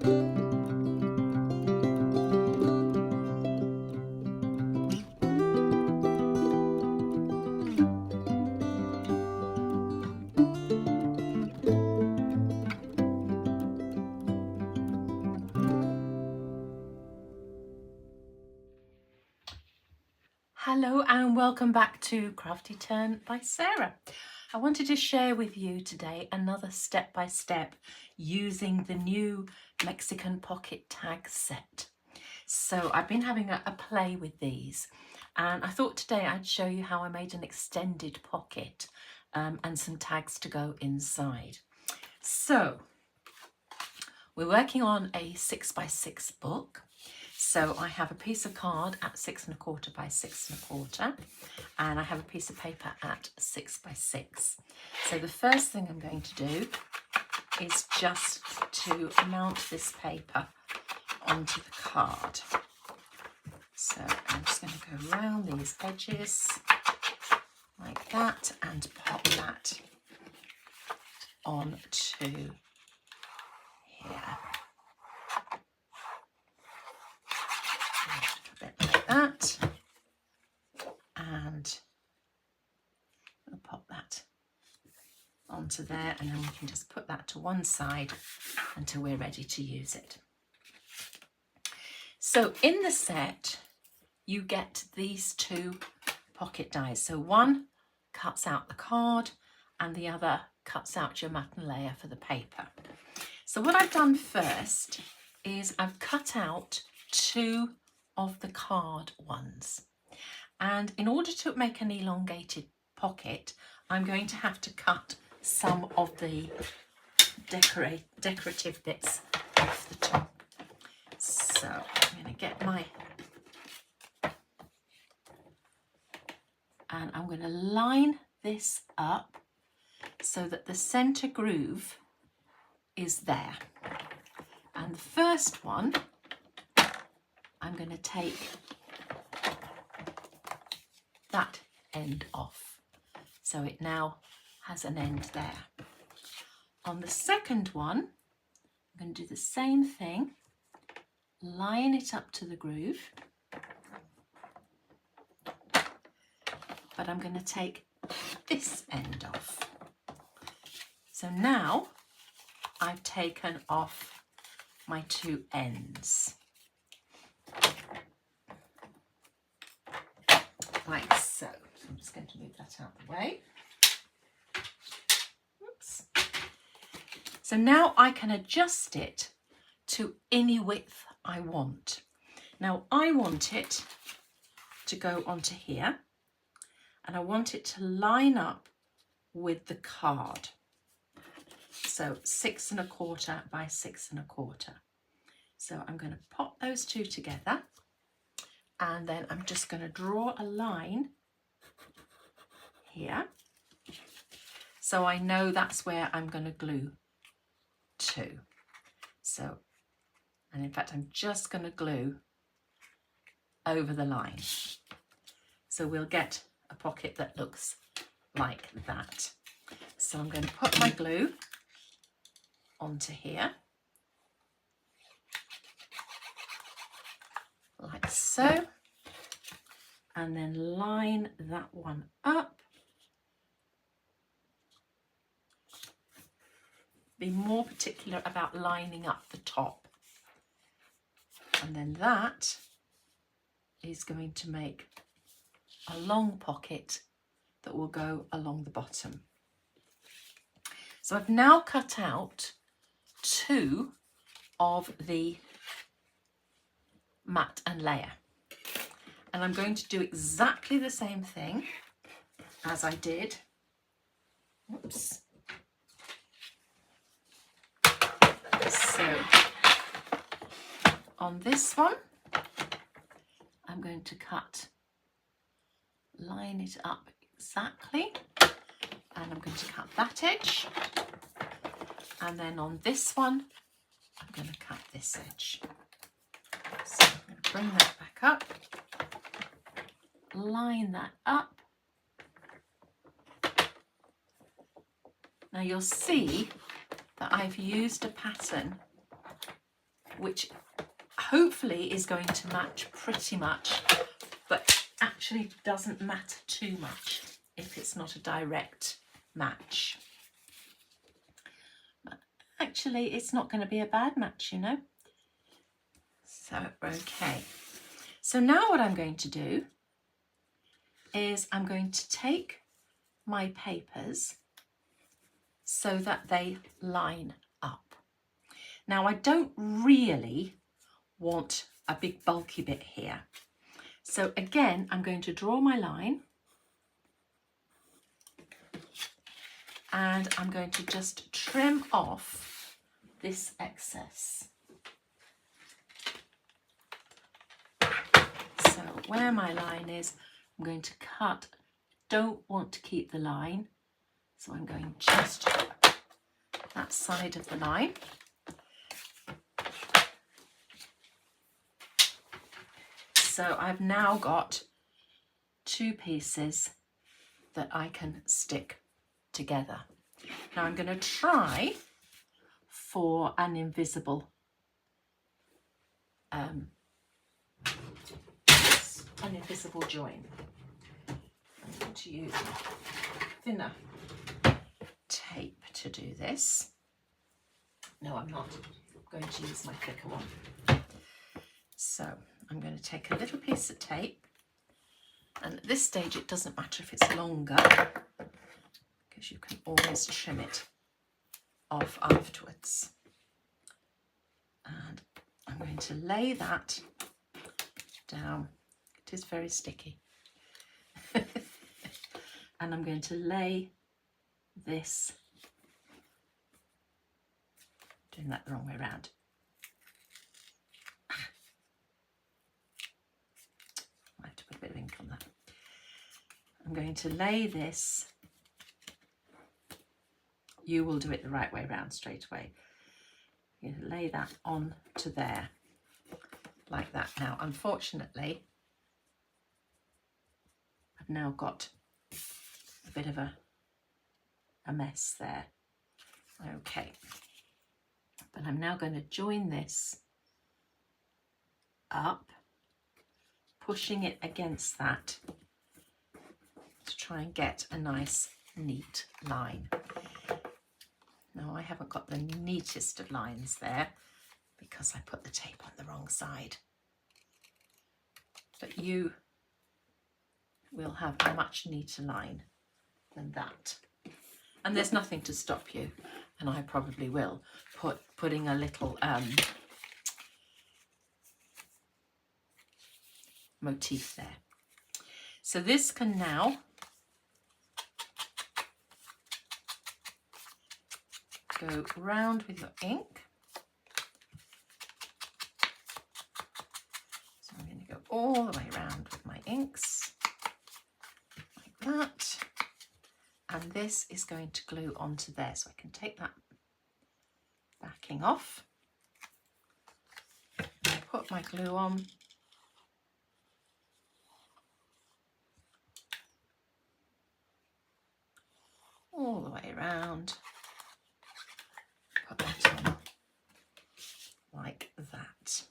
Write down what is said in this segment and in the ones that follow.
Hello and welcome back to Crafty Turn by Sarah. I wanted to share with you today another step-by-step using the new Mexican pocket tag set. So I've been having a play with these, and I thought today I'd show you how I made an extended pocket and some tags to go inside. So we're working on a 6x6 book. So I have a piece of card at 6 1/4 by 6 1/4, and I have a piece of paper at 6x6. So the first thing I'm going to do is just to mount this paper onto the card. So I'm just going to go around these edges like that and pop that onto here. A bit like that, and I'll pop that onto there, and then we can just put that to one side until we're ready to use it. So in the set you get these two pocket dies. So one cuts out the card and the other cuts out your matte and layer for the paper. So what I've done first is I've cut out two of the card ones, and in order to make an elongated pocket I'm going to have to cut some of the decorative bits off the top. So I'm going to get and I'm going to line this up so that the center groove is there. And the first one I'm going to take that end off, so it now has an end there. On the second one I'm going to do the same thing, line it up to the groove, but I'm going to take this end off. So now I've taken off my two ends, like so. I'm just going to move that out of the way. Oops. So now I can adjust it to any width I want. Now I want it to go onto here, and I want it to line up with the card. So 6 1/4 by 6 1/4. So I'm going to pop those two together, and then I'm just going to draw a line here, so I know that's where I'm going to glue to. So, and in fact I'm just going to glue over the line, so we'll get a pocket that looks like that. So I'm going to put my glue onto here, like so, and then line that one up. Be more particular about lining up the top, and then that is going to make a long pocket that will go along the bottom. So I've now cut out two of the matte and layer, and I'm going to do exactly the same thing as I did. Oops. So on this one I'm going to line it up exactly, and I'm going to cut that edge, and then on this one I'm going to cut this edge. So I'm going to bring that back up, line that up. Now you'll see that I've used a pattern which hopefully is going to match pretty much, but actually doesn't matter too much if it's not a direct match. But actually, it's not going to be a bad match, you know. So, okay. So now what I'm going to do is I'm going to take my papers so that they line up. Now, I don't really want a big bulky bit here. So again, I'm going to draw my line and I'm going to just trim off this excess. So where my line is, I'm going to cut. Don't want to keep the line, so I'm going just that side of the line. So I've now got two pieces that I can stick together. Now I'm going to try for an invisible join. I'm going to use thinner tape to do this. No, I'm not. I'm going to use my thicker one. So I'm going to take a little piece of tape, and at this stage it doesn't matter if it's longer because you can always trim it off afterwards. And I'm going to lay that down. It is very sticky. And I'm going to lay this, doing that the wrong way around. I have to put a bit of ink on that. I'm going to lay this. You will do it the right way around straight away. You're going to lay that on to there, like that. Now, unfortunately, I've now got a bit of a mess there. Okay, but I'm now going to join this up, pushing it against that to try and get a nice neat line. Now I haven't got the neatest of lines there because I put the tape on the wrong side, but you will have a much neater line than that. And there's nothing to stop you, and I probably will, putting a little motif there. So this can now go round with your ink. So I'm going to go all the way around with my inks, like that. And this is going to glue onto there. So I can take that backing off, put my glue on, all the way around, put that on like that.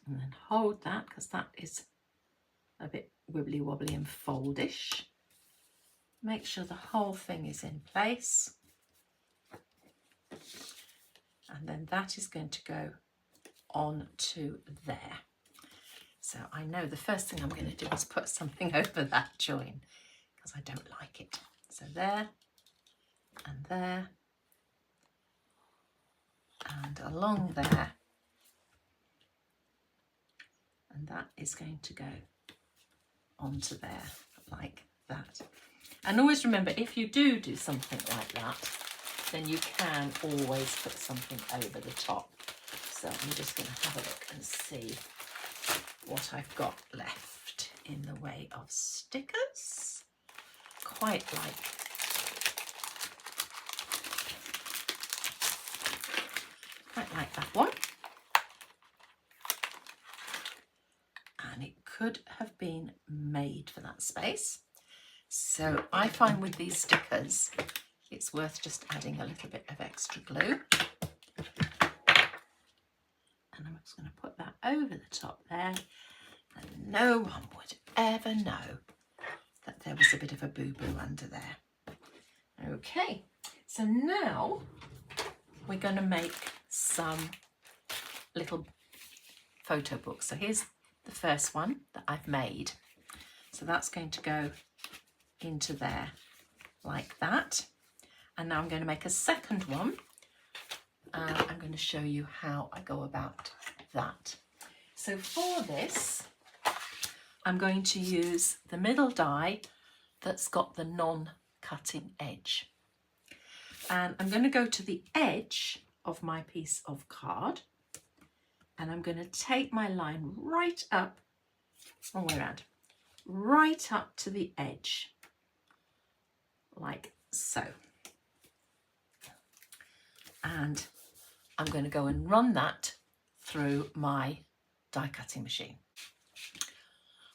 And then hold that, because that is a bit wibbly wobbly and foldish. Make sure the whole thing is in place. And then that is going to go on to there. So I know the first thing I'm going to do is put something over that join because I don't like it. So there and there and along there, and that is going to go onto there like that. And always remember, if you do something like that, then you can always put something over the top. So I'm just going to have a look and see what I've got left in the way of stickers. Quite like that one. And it could have been made for that space. So I find with these stickers, it's worth just adding a little bit of extra glue. going to put that over the top there, and no one would ever know that there was a bit of a boo-boo under there. Okay, so now we're going to make some little photo books. So here's the first one that I've made. So that's going to go into there like that. And now I'm going to make a second one. I'm going to show you how I go about that. So for this, I'm going to use the middle die that's got the non-cutting edge. And I'm going to go to the edge of my piece of card, and I'm going to take my line right up, wrong way around, right up to the edge, like so. And I'm going to go and run that through my die cutting machine.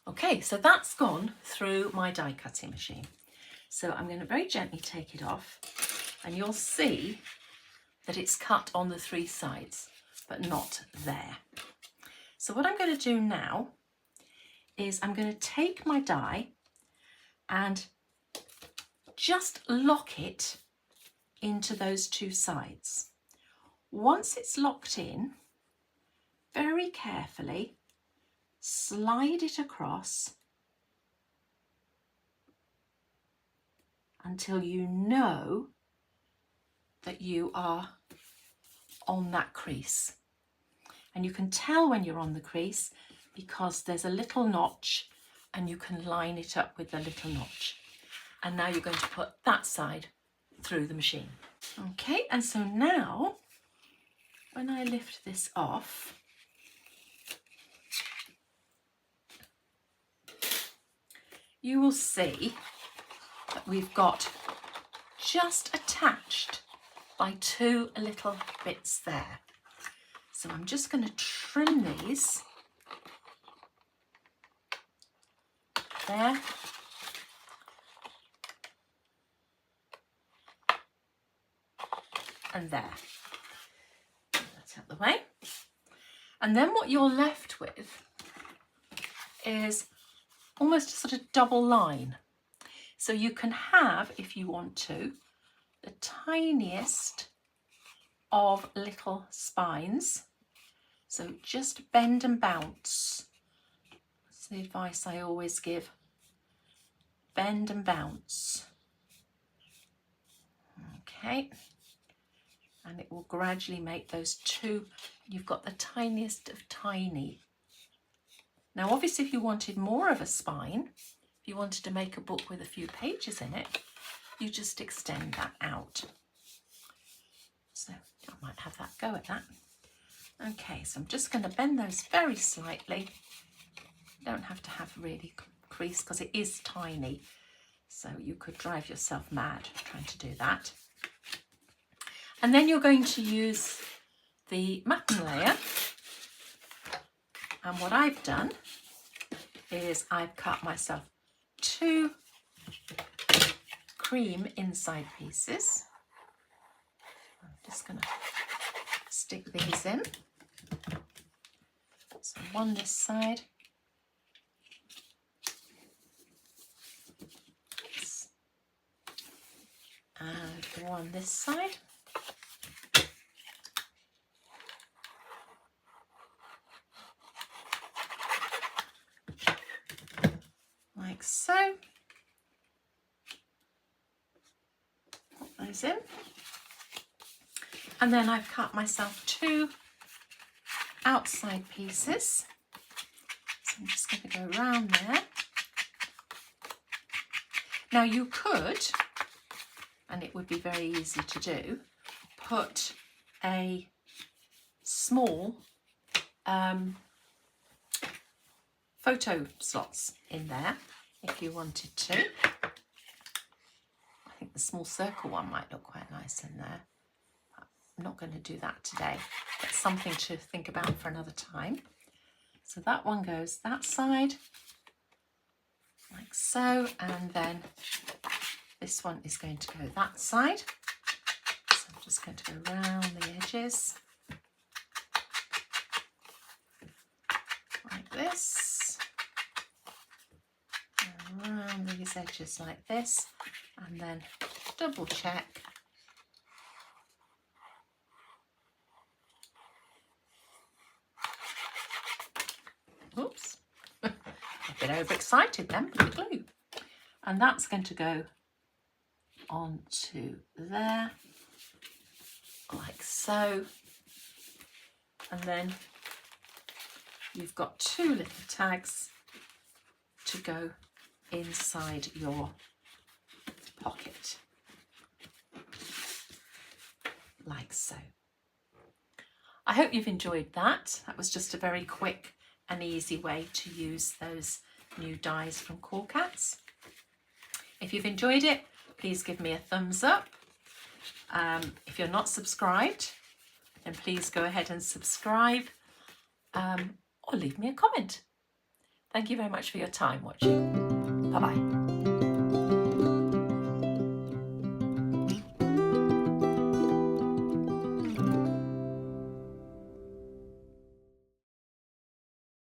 Okay, so that's gone through my die cutting machine. So I'm going to very gently take it off, and you'll see that it's cut on the 3 sides, but not there. So what I'm going to do now is I'm going to take my die and just lock it into those 2 sides. Once it's locked in, very carefully slide it across until you know that you are on that crease. And you can tell when you're on the crease because there's a little notch, and you can line it up with the little notch. And now you're going to put that side through the machine. Okay, and so now when I lift this off, you will see that we've got just attached by 2 little bits there. So I'm just going to trim these there. And there. That's out the way. And then what you're left with is almost a sort of double line. So you can have, if you want to, the tiniest of little spines. So just bend and bounce. That's the advice I always give. Bend and bounce. Okay. And it will gradually make those 2. You've got the tiniest of tiny. Now obviously if you wanted more of a spine, if you wanted to make a book with a few pages in it, you just extend that out. So I might have that go at that. Okay, so I'm just going to bend those very slightly. You don't have to have really crease because it is tiny. So you could drive yourself mad trying to do that. And then you're going to use the mapping layer. And what I've done is I've cut myself 2 cream inside pieces. I'm just going to stick these in. So one this side. And one this side. Like so. Put those in. And then I've cut myself 2 outside pieces. So I'm just going to go around there. Now you could, and it would be very easy to do, put a small photo slots in there if you wanted to. I think the small circle one might look quite nice in there. I'm not going to do that today. That's something to think about for another time. So that one goes that side, like so, and then this one is going to go that side. So I'm just going to go around the edges. this, around these edges like this, and then double check. Oops, a bit overexcited then with the glue. And that's going to go onto there, like so. And then you've got 2 little tags to go inside your pocket, like so. I hope you've enjoyed that. That was just a very quick and easy way to use those new dies from Cool Cats. If you've enjoyed it, please give me a thumbs up. If you're not subscribed, then please go ahead and subscribe, or leave me a comment. Thank you very much for your time watching. Bye-bye.